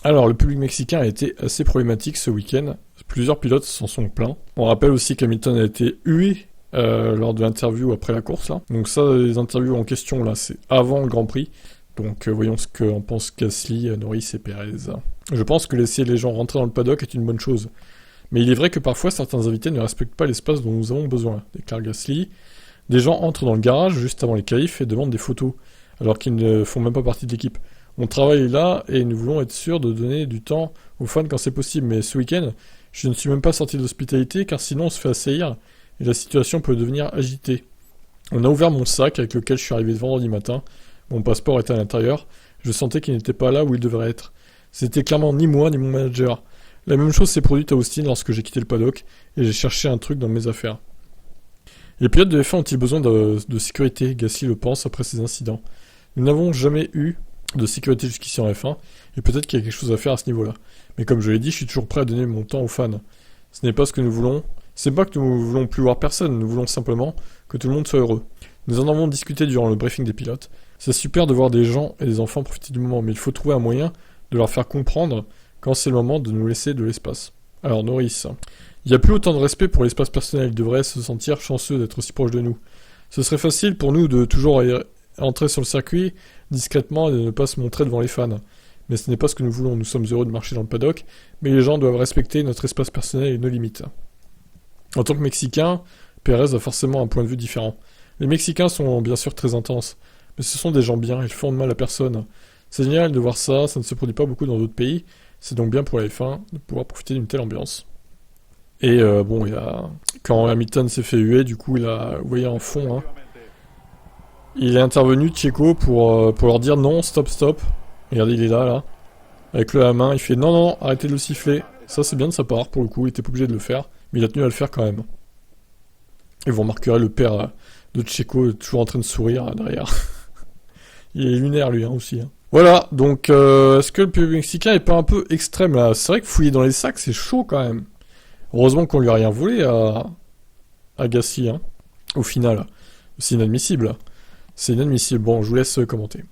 Alors, le public mexicain a été assez problématique ce week-end. Plusieurs pilotes s'en sont plaints. On rappelle aussi qu'Hamilton a été hué lors de l'interview après la course, là. Donc ça, les interviews en question, là, c'est avant le Grand Prix. Donc voyons ce qu'en pensent Gasly, Norris et Perez. Je pense que laisser les gens rentrer dans le paddock est une bonne chose. Mais il est vrai que parfois, certains invités ne respectent pas l'espace dont nous avons besoin, déclare Gasly. Des gens entrent dans le garage juste avant les qualifs et demandent des photos, alors qu'ils ne font même pas partie de l'équipe. On travaille là et nous voulons être sûrs de donner du temps aux fans quand c'est possible. Mais ce week-end, je ne suis même pas sorti d'hospitalité car sinon on se fait assaillir et la situation peut devenir agitée. On a ouvert mon sac avec lequel je suis arrivé vendredi matin. Mon passeport était à l'intérieur. Je sentais qu'il n'était pas là où il devrait être. C'était clairement ni moi ni mon manager. La même chose s'est produite à Austin lorsque j'ai quitté le paddock et j'ai cherché un truc dans mes affaires. Les pilotes de F1 ont-ils besoin de sécurité? Gasly le pense après ces incidents. Nous n'avons jamais eu de sécurité jusqu'ici en F1 et peut-être qu'il y a quelque chose à faire à ce niveau-là. Mais comme je l'ai dit, je suis toujours prêt à donner mon temps aux fans. Ce n'est pas ce que nous voulons. C'est pas que nous voulons plus voir personne, nous voulons simplement que tout le monde soit heureux. Nous en avons discuté durant le briefing des pilotes. C'est super de voir des gens et des enfants profiter du moment, mais il faut trouver un moyen de leur faire comprendre quand c'est le moment de nous laisser de l'espace. Alors Norris, il n'y a plus autant de respect pour l'espace personnel, il devrait se sentir chanceux d'être aussi proche de nous. Ce serait facile pour nous de toujours entrer sur le circuit discrètement et de ne pas se montrer devant les fans. Mais ce n'est pas ce que nous voulons, nous sommes heureux de marcher dans le paddock, mais les gens doivent respecter notre espace personnel et nos limites. En tant que Mexicain, Perez a forcément un point de vue différent. Les Mexicains sont bien sûr très intenses, mais ce sont des gens bien, ils font de mal à personne. C'est génial de voir ça, ça ne se produit pas beaucoup dans d'autres pays, c'est donc bien pour la F1 de pouvoir profiter d'une telle ambiance. Et bon, quand Hamilton s'est fait huer, du coup, vous voyez en fond, hein, il est intervenu, Checo, pour leur dire non, stop. Regardez, il est là, avec le à la main, il fait non, arrêtez de le siffler. Ça, c'est bien de sa part, pour le coup, il était pas obligé de le faire, mais il a tenu à le faire quand même. Et vous remarquerez le père de Checo toujours en train de sourire derrière. Il est lunaire, lui, aussi. Voilà, donc, est-ce que le public mexicain est pas un peu extrême, là? C'est vrai que fouiller dans les sacs, c'est chaud, quand même. Heureusement qu'on lui a rien volé à Gasly, au final. C'est inadmissible. C'est inadmissible. Bon, je vous laisse commenter.